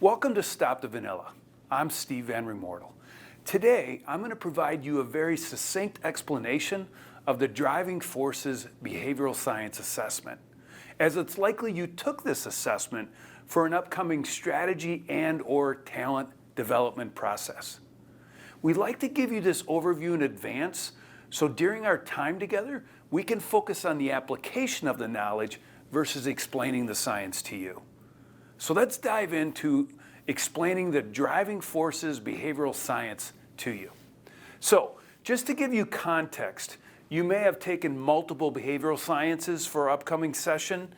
Welcome to Stop the Vanilla. I'm Steve Van Remortel. Today, I'm going to provide you a very succinct explanation of the Driving Forces Behavioral Science Assessment, as it's likely you took this assessment for an upcoming strategy and/or talent development process. We'd like to give you this overview in advance, so during our time together, we can focus on the application of the knowledge versus explaining the science to you. So let's dive into explaining the Driving Forces Behavioral Science to you. So just to give you context, you may have taken multiple behavioral sciences for our upcoming session.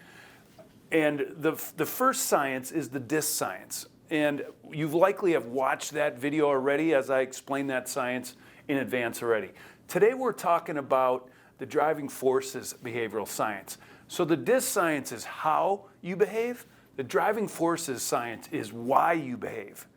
And the first science is the DISC science. And you've likely have watched that video already as I explained that science in advance already. Today we're talking about the Driving Forces Behavioral Science. So the DISC science is how you behave. The Driving Forces science is why you behave.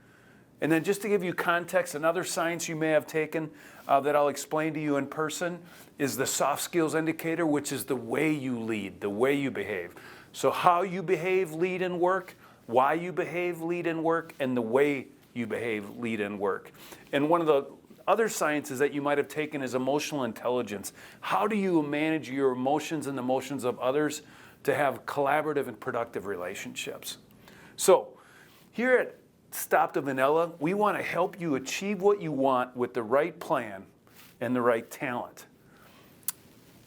And then just to give you context, another science you may have taken that I'll explain to you in person is the soft skills indicator, which is the way you lead, the way you behave. So how you behave, lead, and work, why you behave, lead, and work, and the way you behave, lead, and work. And one of the other sciences that you might have taken is emotional intelligence. How do you manage your emotions and the emotions of others to have collaborative and productive relationships? So here at Stop the Vanilla, we want to help you achieve what you want with the right plan and the right talent.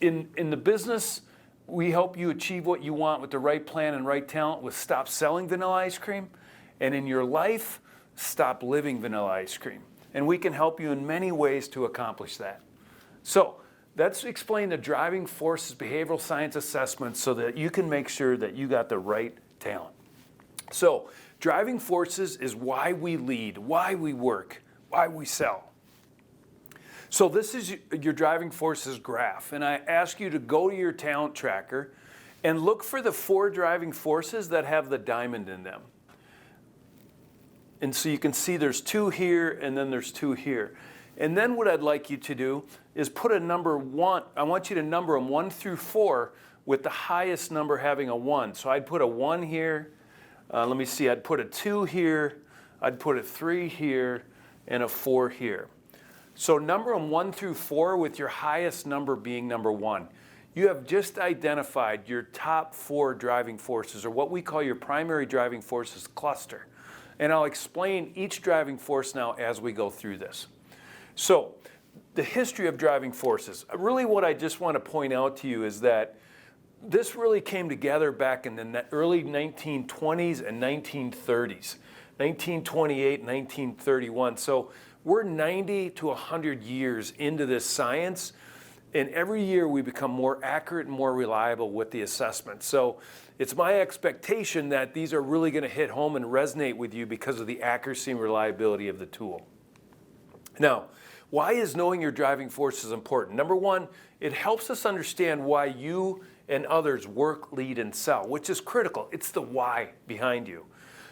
In the business, we help you achieve what you want with the right plan and right talent with stop selling vanilla ice cream. And in your life, stop living vanilla ice cream. And we can help you in many ways to accomplish that. So let's explain the Driving Forces Behavioral Science Assessment so that you can make sure that you got the right talent. So driving forces is why we lead, why we work, why we sell. So this is your driving forces graph, and I ask you to go to your talent tracker and look for the 4 driving forces that have the diamond in them. And so you can see there's 2 here and then there's 2 here. And then what I'd like you to do is put a number 1. I want you to number them 1 through 4 with the highest number having a 1. So I'd put a 1 here. Let me see, I'd put a 2 here. I'd put a 3 here and a 4 here. So number them 1 through 4 with your highest number being number 1. You have just identified your top 4 driving forces, or what we call your primary driving forces cluster. And I'll explain each driving force now as we go through this. So the history of driving forces. Really what I just want to point out to you is that this really came together back in the early 1920s and 1930s, 1928, 1931. So we're 90 to 100 years into this science, and every year we become more accurate and more reliable with the assessment. So it's my expectation that these are really going to hit home and resonate with you because of the accuracy and reliability of the tool. Now, why is knowing your driving forces important? Number 1, it helps us understand why you and others work, lead, and sell, which is critical. It's the why behind you.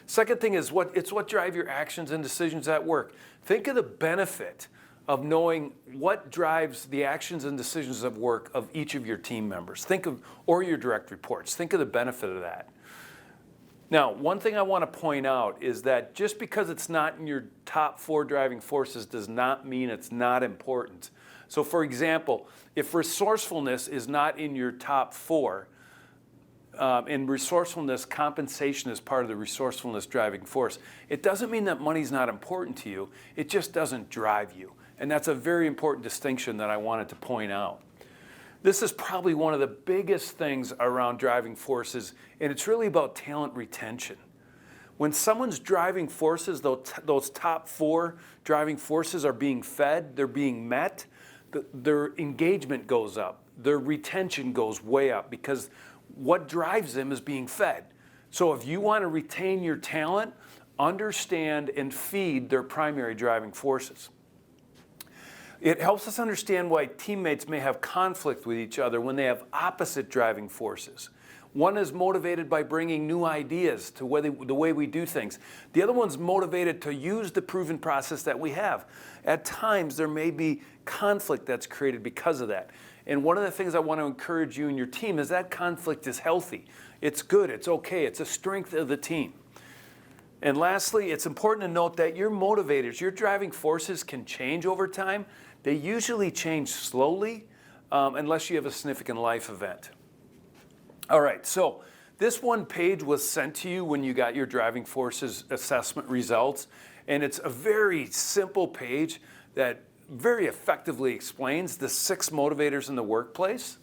Second thing is it's what drive your actions and decisions at work. Think of the benefit of knowing what drives the actions and decisions of work of each of your team members. Or your direct reports. Think of the benefit of that. Now, one thing I want to point out is that just because it's not in your top 4 driving forces does not mean it's not important. So for example, if resourcefulness is not in your top 4, and resourcefulness, compensation is part of the resourcefulness driving force, it doesn't mean that money's not important to you, it just doesn't drive you. And that's a very important distinction that I wanted to point out. This is probably one of the biggest things around driving forces, and it's really about talent retention. When someone's driving forces, those top 4 driving forces are being fed, they're being met, their engagement goes up, their retention goes way up because what drives them is being fed. So if you want to retain your talent, understand and feed their primary driving forces. It helps us understand why teammates may have conflict with each other when they have opposite driving forces. One is motivated by bringing new ideas to the way we do things. The other one's motivated to use the proven process that we have. At times, there may be conflict that's created because of that. And one of the things I want to encourage you and your team is that conflict is healthy. It's good, it's okay, it's a strength of the team. And lastly, it's important to note that your motivators, your driving forces can change over time. They usually change slowly unless you have a significant life event. All right, so this one page was sent to you when you got your driving forces assessment results. And it's a very simple page that very effectively explains the 6 motivators in the workplace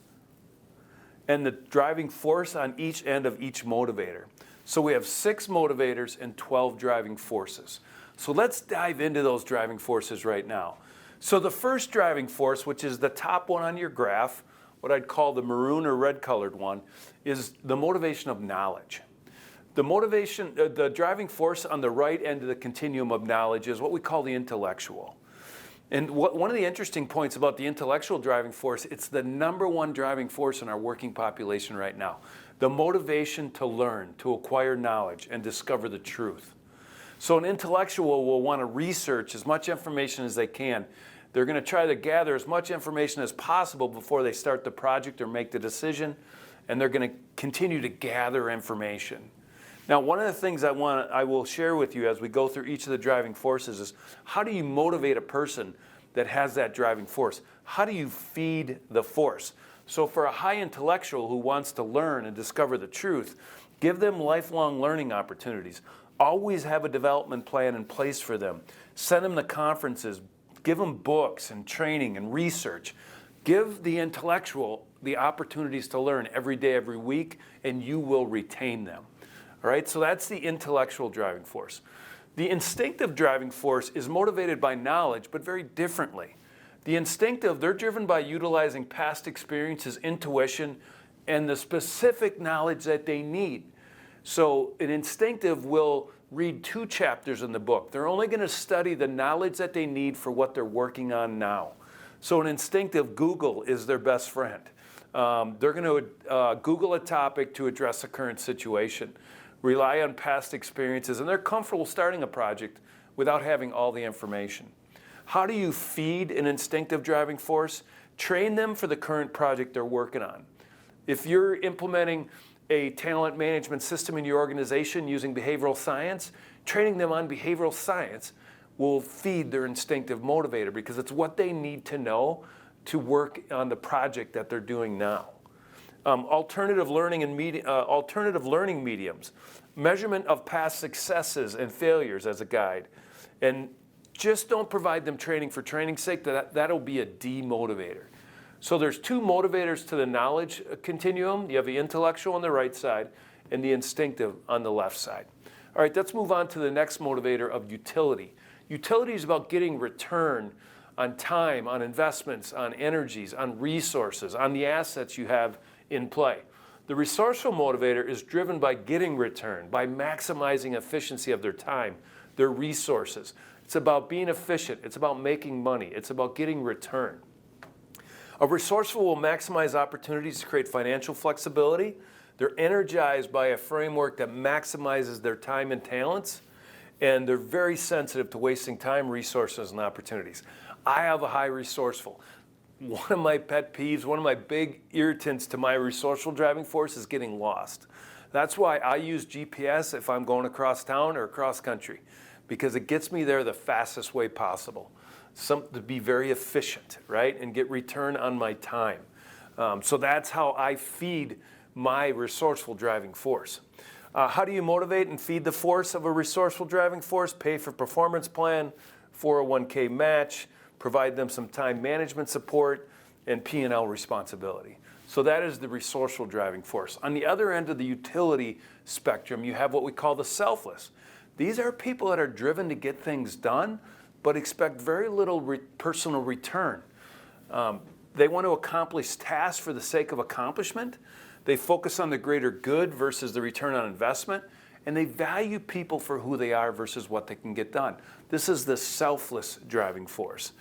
and the driving force on each end of each motivator. So we have 6 motivators and 12 driving forces. So let's dive into those driving forces right now. So the first driving force, which is the top one on your graph, what I'd call the maroon or red colored one, is the motivation of knowledge. The driving force on the right end of the continuum of knowledge is what we call the intellectual. And one of the interesting points about the intellectual driving force, it's the #1 driving force in our working population right now. The motivation to learn, to acquire knowledge, and discover the truth. So an intellectual will want to research as much information as they can. They're going to try to gather as much information as possible before they start the project or make the decision, and they're going to continue to gather information. Now, one of the things I will share with you as we go through each of the driving forces is how do you motivate a person that has that driving force? How do you feed the force? So for a high intellectual who wants to learn and discover the truth, give them lifelong learning opportunities. Always have a development plan in place for them. Send them to conferences. Give them books and training and research. Give the intellectual the opportunities to learn every day, every week, and you will retain them. All right, so that's the intellectual driving force. The instinctive driving force is motivated by knowledge, but very differently. The instinctive, they're driven by utilizing past experiences, intuition, and the specific knowledge that they need. So an instinctive will read 2 chapters in the book. They're only going to study the knowledge that they need for what they're working on now. So an instinctive, Google is their best friend. They're going to Google a topic to address a current situation, rely on past experiences, and they're comfortable starting a project without having all the information. How do you feed an instinctive driving force? Train them for the current project they're working on. If you're implementing a talent management system in your organization using behavioral science, training them on behavioral science will feed their instinctive motivator because it's what they need to know to work on the project that they're doing now. Alternative learning mediums, measurement of past successes and failures as a guide. And just don't provide them training for training's sake. That'll be a demotivator. So there's 2 motivators to the knowledge continuum. You have the intellectual on the right side and the instinctive on the left side. All right, let's move on to the next motivator of utility. Utility is about getting return on time, on investments, on energies, on resources, on the assets you have in play. The resourceful motivator is driven by getting return, by maximizing efficiency of their time, their resources. It's about being efficient. It's about making money. It's about getting return. A resourceful will maximize opportunities to create financial flexibility. They're energized by a framework that maximizes their time and talents, and they're very sensitive to wasting time, resources, and opportunities. I have a high resourceful. One of my pet peeves, one of my big irritants to my resourceful driving force is getting lost. That's why I use GPS if I'm going across town or across country, because it gets me there the fastest way possible. To be very efficient, right, and get return on my time. So that's how I feed my resourceful driving force. How do you motivate and feed the force of a resourceful driving force? Pay for performance plan, 401k match, provide them some time management support, and P&L responsibility. So that is the resourceful driving force. On the other end of the utility spectrum, you have what we call the selfless. These are people that are driven to get things done, but expect very little personal return. They want to accomplish tasks for the sake of accomplishment. They focus on the greater good versus the return on investment, and they value people for who they are versus what they can get done. This is the selfless driving force.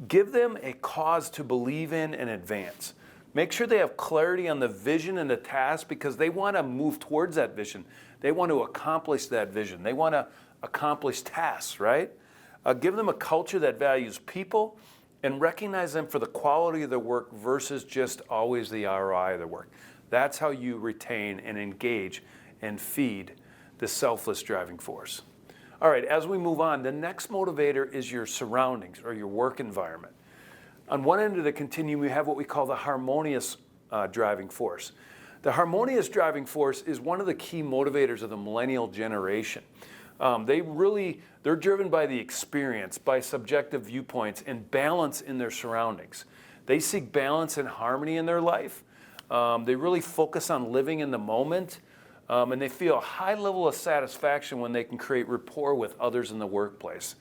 Give them a cause to believe in and advance. Make sure they have clarity on the vision and the task because they want to move towards that vision. They want to accomplish that vision. They want to accomplish tasks, right? Give them a culture that values people and recognize them for the quality of their work versus just always the ROI of their work. That's how you retain and engage and feed the selfless driving force. All right, as we move on, the next motivator is your surroundings or your work environment. On one end of the continuum, we have what we call the harmonious driving force. The harmonious driving force is one of the key motivators of the millennial generation. They're driven by the experience, by subjective viewpoints, and balance in their surroundings. They seek balance and harmony in their life. They really focus on living in the moment, and they feel a high level of satisfaction when they can create rapport with others in the workplace.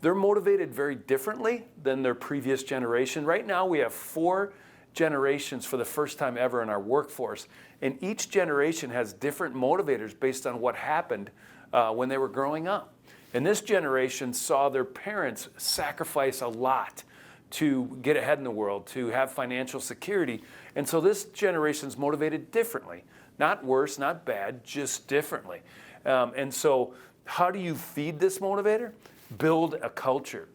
They're motivated very differently than their previous generation. Right now, we have 4 generations for the first time ever in our workforce, and each generation has different motivators based on what happened when they were growing up. And this generation saw their parents sacrifice a lot to get ahead in the world, to have financial security. And so this generation's motivated differently. Not worse, not bad, just differently. And so how do you feed this motivator? Build a culture.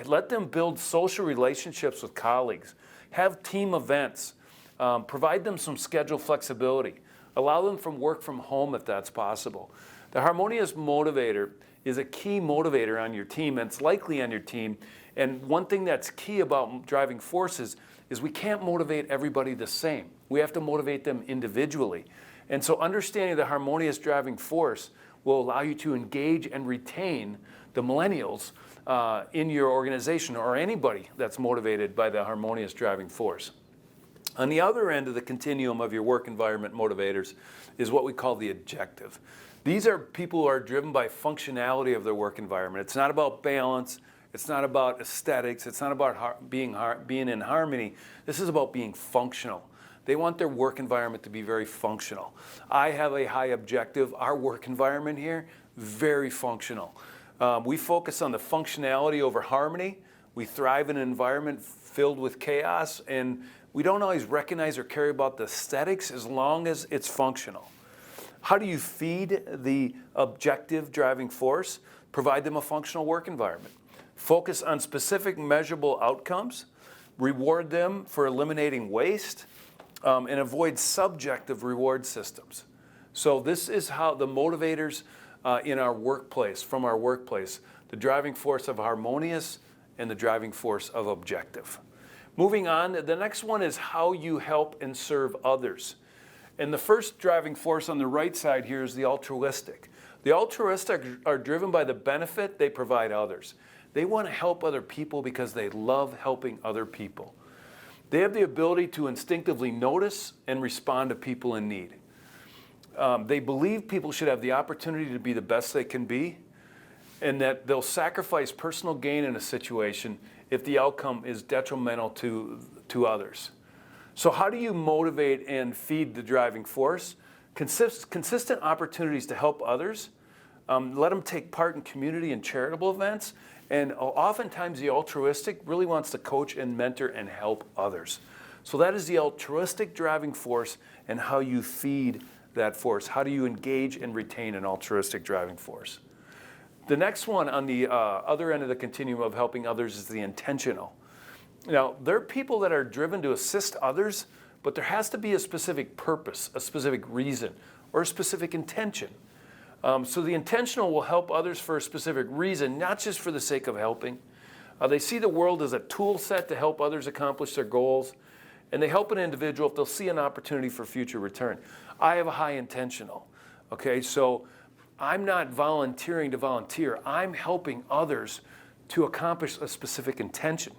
Let them build social relationships with colleagues. Have team events. Provide them some schedule flexibility. Allow them from work from home if that's possible. The harmonious motivator is a key motivator on your team, and it's likely on your team. And one thing that's key about driving forces is we can't motivate everybody the same. We have to motivate them individually. And so understanding the harmonious driving force will allow you to engage and retain the millennials in your organization, or anybody that's motivated by the harmonious driving force. On the other end of the continuum of your work environment motivators is what we call the objective. These are people who are driven by functionality of their work environment. It's not about balance. It's not about aesthetics. It's not about being in harmony. This is about being functional. They want their work environment to be very functional. I have a high objective. Our work environment here, very functional. We focus on the functionality over harmony. We thrive in an environment filled with chaos, and we don't always recognize or care about the aesthetics as long as it's functional. How do you feed the objective driving force? Provide them a functional work environment. Focus on specific measurable outcomes. Reward them for eliminating waste, and avoid subjective reward systems. So this is how the motivators in our workplace, from our workplace, the driving force of harmonious and the driving force of objective. Moving on, the next one is how you help and serve others. And the first driving force on the right side here is the altruistic. The altruistic are driven by the benefit they provide others. They want to help other people because they love helping other people. They have the ability to instinctively notice and respond to people in need. They believe people should have the opportunity to be the best they can be, and that they'll sacrifice personal gain in a situation if the outcome is detrimental to others. So how do you motivate and feed the driving force? Consistent opportunities to help others. Let them take part in community and charitable events. And oftentimes the altruistic really wants to coach and mentor and help others. So that is the altruistic driving force and how you feed that force. How do you engage and retain an altruistic driving force? The next one on the other end of the continuum of helping others is the intentional. Now, there are people that are driven to assist others, but there has to be a specific purpose, a specific reason, or a specific intention. So the intentional will help others for a specific reason, not just for the sake of helping. They see the world as a tool set to help others accomplish their goals, and they help an individual if they'll see an opportunity for future return. I have a high intentional, okay? So I'm not volunteering to volunteer. I'm helping others to accomplish a specific intention.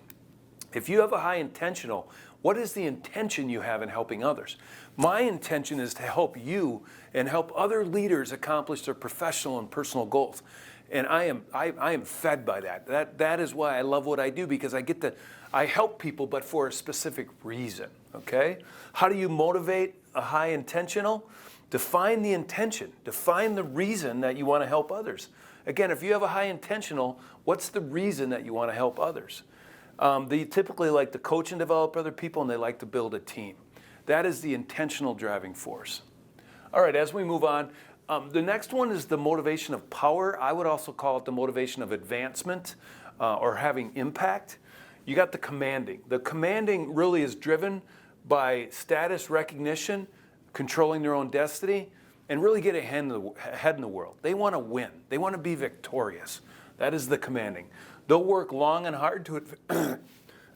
If you have a high intentional, what is the intention you have in helping others? My intention is to help you and help other leaders accomplish their professional and personal goals. And I am fed by that. That is why I love what I do, because I help people, but for a specific reason, okay? How do you motivate a high intentional? Define the intention. Define the reason that you want to help others. Again, if you have a high intentional, what's the reason that you want to help others? They typically like to coach and develop other people, and they like to build a team. That is the intentional driving force. All right, as we move on, the next one is the motivation of power. I would also call it the motivation of advancement or having impact. You got the commanding. The commanding really is driven by status recognition, controlling their own destiny, and really get ahead in the world. They want to win. They want to be victorious. That is the commanding. They'll work long and hard to,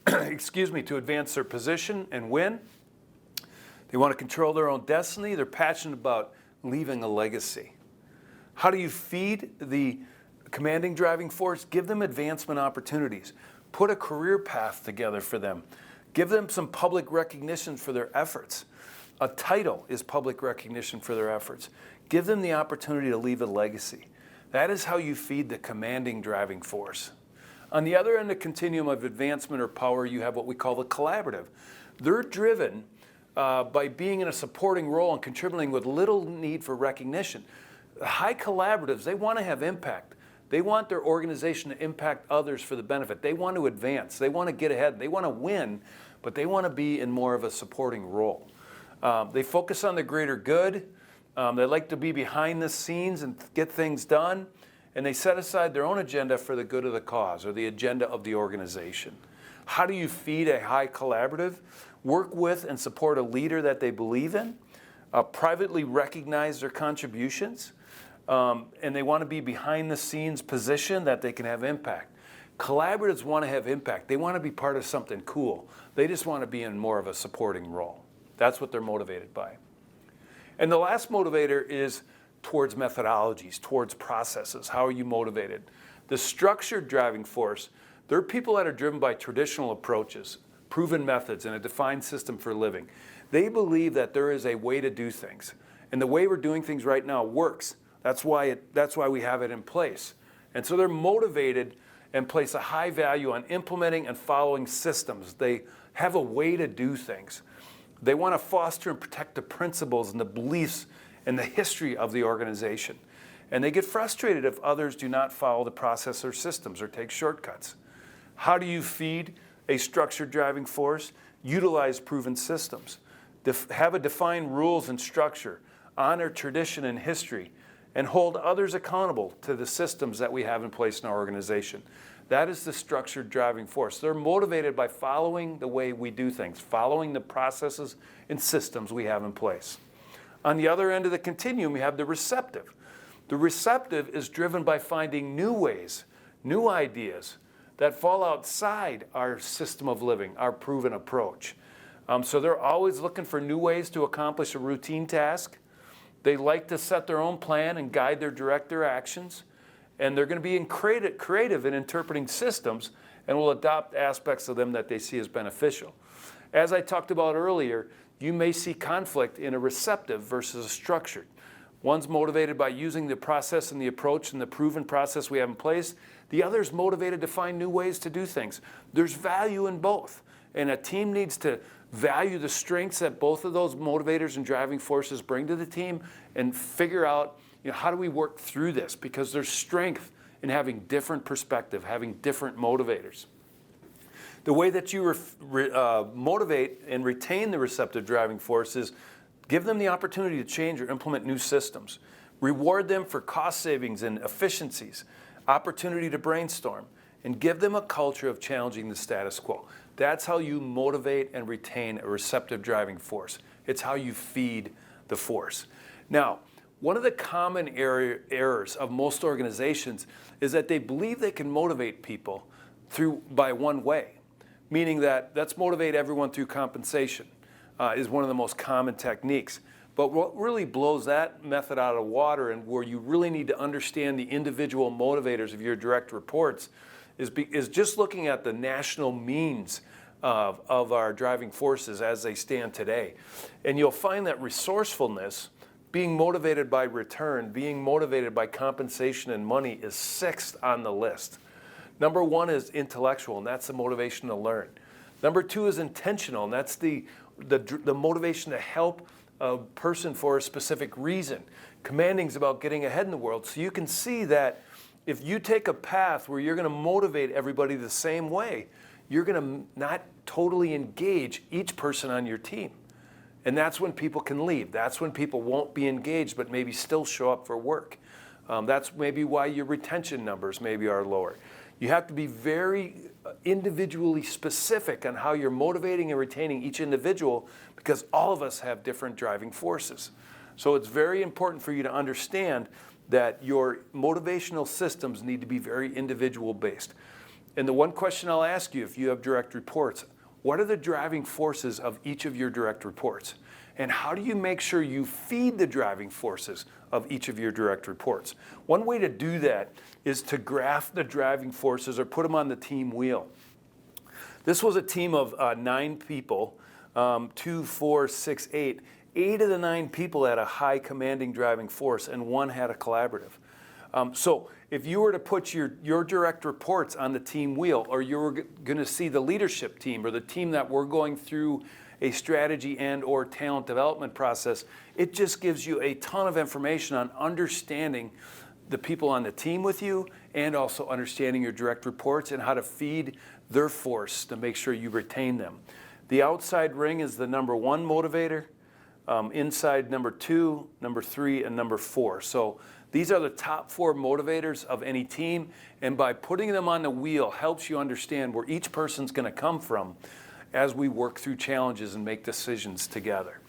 to advance their position and win. They want to control their own destiny. They're passionate about leaving a legacy. How do you feed the commanding driving force? Give them advancement opportunities. Put a career path together for them. Give them some public recognition for their efforts. A title is public recognition for their efforts. Give them the opportunity to leave a legacy. That is how you feed the commanding driving force. On the other end of the continuum of advancement or power, you have what we call the collaborative. They're driven by being in a supporting role and contributing with little need for recognition. The high collaboratives, they want to have impact. They want their organization to impact others for the benefit. They want to advance. They want to get ahead. They want to win, but they want to be in more of a supporting role. They focus on the greater good. They like to be behind the scenes and get things done. And they set aside their own agenda for the good of the cause or the agenda of the organization. How do you feed a high collaborative? Work with and support a leader that they believe in. Privately recognize their contributions. And they want to be behind the scenes position that they can have impact. Collaboratives want to have impact. They want to be part of something cool. They just want to be in more of a supporting role. That's what they're motivated by. And the last motivator is towards methodologies, towards processes. How are you motivated? The structured driving force, they're people that are driven by traditional approaches, proven methods, and a defined system for living. They believe that there is a way to do things. And the way we're doing things right now works. That's why we have it in place. And so they're motivated and place a high value on implementing and following systems. They have a way to do things. They want to foster and protect the principles and the beliefs and the history of the organization. And they get frustrated if others do not follow the process or systems or take shortcuts. How do you feed a structured driving force? Utilize proven systems. Have a defined rules and structure. Honor tradition and history. And hold others accountable to the systems that we have in place in our organization. That is the structured driving force. They're motivated by following the way we do things, following the processes and systems we have in place. On the other end of the continuum, we have the receptive. The receptive is driven by finding new ways, new ideas that fall outside our system of living, our proven approach. So they're always looking for new ways to accomplish a routine task. They like to set their own plan and guide direct their actions. And they're going to be creative in interpreting systems and will adopt aspects of them that they see as beneficial. As I talked about earlier, you may see conflict in a receptive versus a structured. One's motivated by using the process and the approach and the proven process we have in place. The other is motivated to find new ways to do things. There's value in both. And a team needs to value the strengths that both of those motivators and driving forces bring to the team and figure out, how do we work through this? Because there's strength in having different perspective, having different motivators. The way that you motivate and retain the receptive driving force is give them the opportunity to change or implement new systems. Reward them for cost savings and efficiencies, opportunity to brainstorm, and give them a culture of challenging the status quo. That's how you motivate and retain a receptive driving force. It's how you feed the force. Now, one of the common errors of most organizations is that they believe they can motivate people by one way, meaning that let's motivate everyone through compensation is one of the most common techniques. But what really blows that method out of the water and where you really need to understand the individual motivators of your direct reports is just looking at the national means of our driving forces as they stand today. And you'll find that resourcefulness, being motivated by return, being motivated by compensation and money is sixth on the list. Number one is intellectual, and that's the motivation to learn. Number two is intentional, and that's the motivation to help a person for a specific reason. Commanding is about getting ahead in the world. So you can see that if you take a path where you're going to motivate everybody the same way, you're going to not totally engage each person on your team. And that's when people can leave. That's when people won't be engaged but maybe still show up for work. That's maybe why your retention numbers maybe are lower. You have to be very individually specific on how you're motivating and retaining each individual because all of us have different driving forces. So it's very important for you to understand that your motivational systems need to be very individual based. And the one question I'll ask you if you have direct reports, what are the driving forces of each of your direct reports? And how do you make sure you feed the driving forces of each of your direct reports? One way to do that is to graph the driving forces or put them on the team wheel. This was a team of 9 people, 2, 4, 6, 8. 8 of the 9 people had a high commanding driving force and 1 had a collaborative. So if you were to put your direct reports on the team wheel, or you were going to see the leadership team or the team that we're going through a strategy and or talent development process, it just gives you a ton of information on understanding the people on the team with you and also understanding your direct reports and how to feed their force to make sure you retain them. The outside ring is the number 1 motivator, inside number 2, number 3, and number 4. So these are the top 4 motivators of any team, and by putting them on the wheel helps you understand where each person's going to come from as we work through challenges and make decisions together.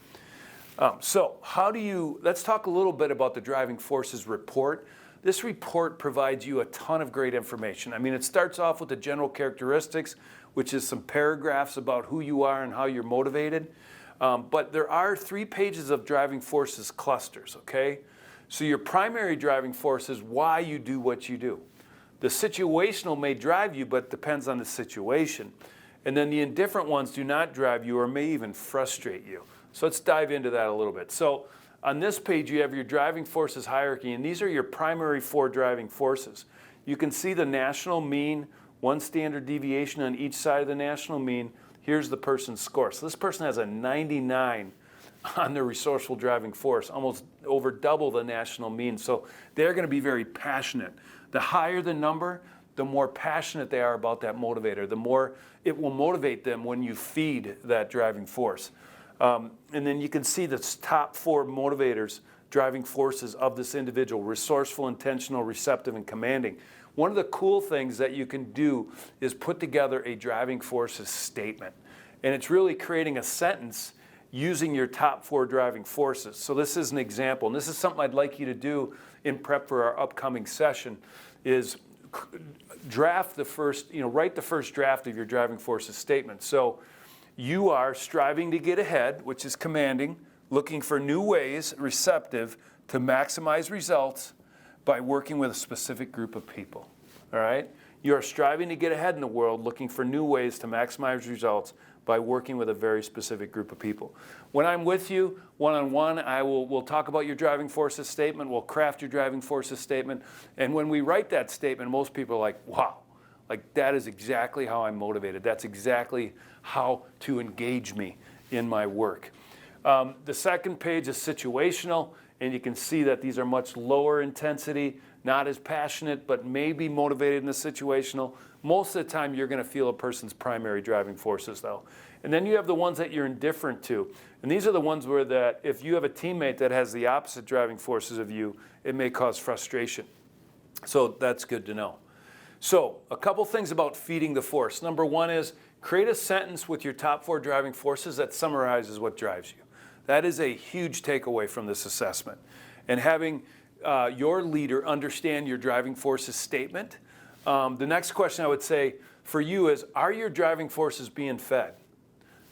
Let's talk a little bit about the Driving Forces report. This report provides you a ton of great information. I mean, it starts off with the general characteristics, which is some paragraphs about who you are and how you're motivated. But there are 3 pages of driving forces clusters, okay? So your primary driving force is why you do what you do. The situational may drive you, but depends on the situation. And then the indifferent ones do not drive you or may even frustrate you. So let's dive into that a little bit. So on this page, you have your driving forces hierarchy, and these are your primary 4 driving forces. You can see the national mean, 1 standard deviation on each side of the national mean. Here's the person's score. So this person has a 99 on their resourceful driving force, almost over double the national mean. So they're going to be very passionate. The higher the number, the more passionate they are about that motivator, the more it will motivate them when you feed that driving force. And then you can see the top 4 motivators, driving forces of this individual: resourceful, intentional, receptive, and commanding. One of the cool things that you can do is put together a driving forces statement. And it's really creating a sentence using your top 4 driving forces. So this is an example, and this is something I'd like you to do in prep for our upcoming session, is write the first draft of your driving forces statement. So you are striving to get ahead, which is commanding, looking for new ways, receptive, to maximize results by working with a specific group of people, all right? You are striving to get ahead in the world, looking for new ways to maximize results by working with a very specific group of people. When I'm with you one-on-one, we'll talk about your driving forces statement, we'll craft your driving forces statement, and when we write that statement, most people are like, wow, like that is exactly how I'm motivated. That's exactly how to engage me in my work. The second page is situational, and you can see that these are much lower intensity, not as passionate, but maybe motivated in the situational. Most of the time, you're going to feel a person's primary driving forces, though. And then you have the ones that you're indifferent to. And these are the ones where that if you have a teammate that has the opposite driving forces of you, it may cause frustration. So that's good to know. So a couple things about feeding the force. Number 1 is create a sentence with your top 4 driving forces that summarizes what drives you. That is a huge takeaway from this assessment. And having your leader understand your driving forces statement. The next question I would say for you is, are your driving forces being fed?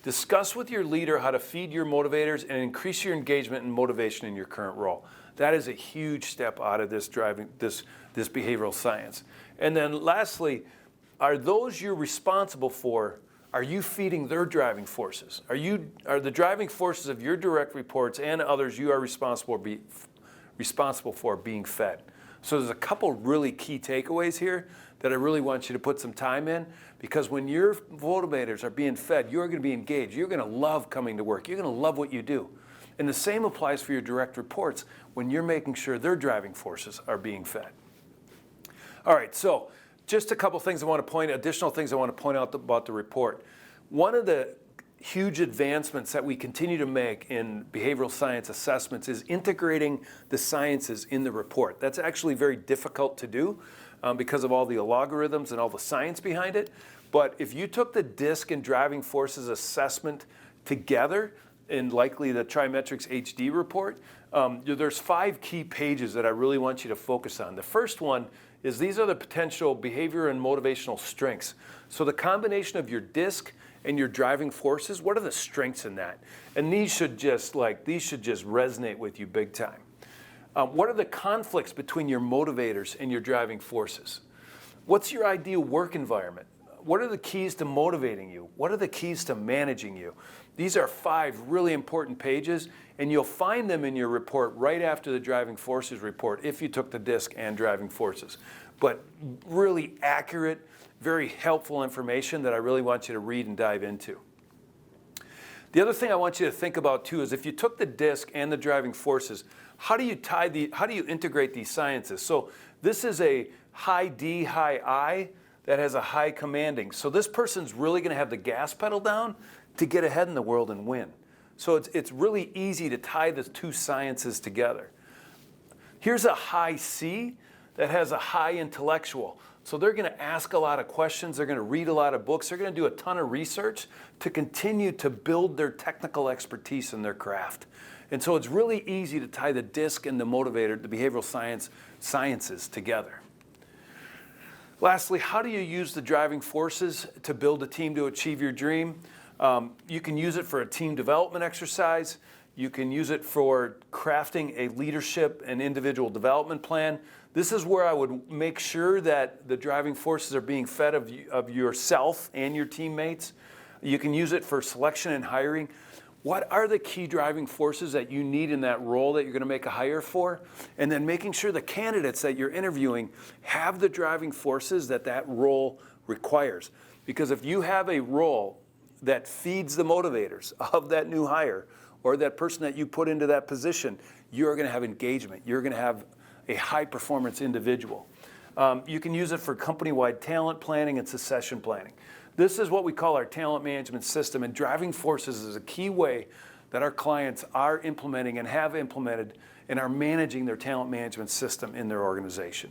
Discuss with your leader how to feed your motivators and increase your engagement and motivation in your current role. That is a huge step out of this behavioral science. And then lastly, are those you're responsible for, are you feeding their driving forces? Are the driving forces of your direct reports and others you are responsible for being fed? So there's a couple really key takeaways here that I really want you to put some time in, because when your motivators are being fed, you're going to be engaged. You're going to love coming to work. You're going to love what you do. And the same applies for your direct reports when you're making sure their driving forces are being fed. All right, so just a couple things additional things I want to point out about the report. One of the huge advancements that we continue to make in behavioral science assessments is integrating the sciences in the report. That's actually very difficult to do because of all the algorithms and all the science behind it. But if you took the DISC and driving forces assessment together, and likely the Trimetrics HD report, there's 5 key pages that I really want you to focus on. The first one is these are the potential behavior and motivational strengths. So the combination of your DISC and your driving forces, what are the strengths in that? And these should just resonate with you big time. What are the conflicts between your motivators and your driving forces? What's your ideal work environment? What are the keys to motivating you? What are the keys to managing you? These are 5 really important pages, and you'll find them in your report right after the driving forces report if you took the DISC and driving forces. But really accurate, very helpful information that I really want you to read and dive into. The other thing I want you to think about too is if you took the DISC and the driving forces, how do you integrate these sciences? So this is a high D, high I that has a high commanding. So this person's really going to have the gas pedal down to get ahead in the world and win. So it's really easy to tie the 2 sciences together. Here's a high C that has a high intellectual. So they're going to ask a lot of questions, they're going to read a lot of books, they're going to do a ton of research to continue to build their technical expertise in their craft. And so it's really easy to tie the DISC and the motivator, the behavioral sciences together. Lastly, how do you use the driving forces to build a team to achieve your dream? You can use it for a team development exercise. You can use it for crafting a leadership and individual development plan. This is where I would make sure that the driving forces are being fed of yourself and your teammates. You can use it for selection and hiring. What are the key driving forces that you need in that role that you're going to make a hire for? And then making sure the candidates that you're interviewing have the driving forces that that role requires. Because if you have a role that feeds the motivators of that new hire or that person that you put into that position, you're going to have engagement. You're going to have a high-performance individual. You can use it for company-wide talent planning and succession planning. This is what we call our talent management system, and driving forces is a key way that our clients are implementing and have implemented and are managing their talent management system in their organization.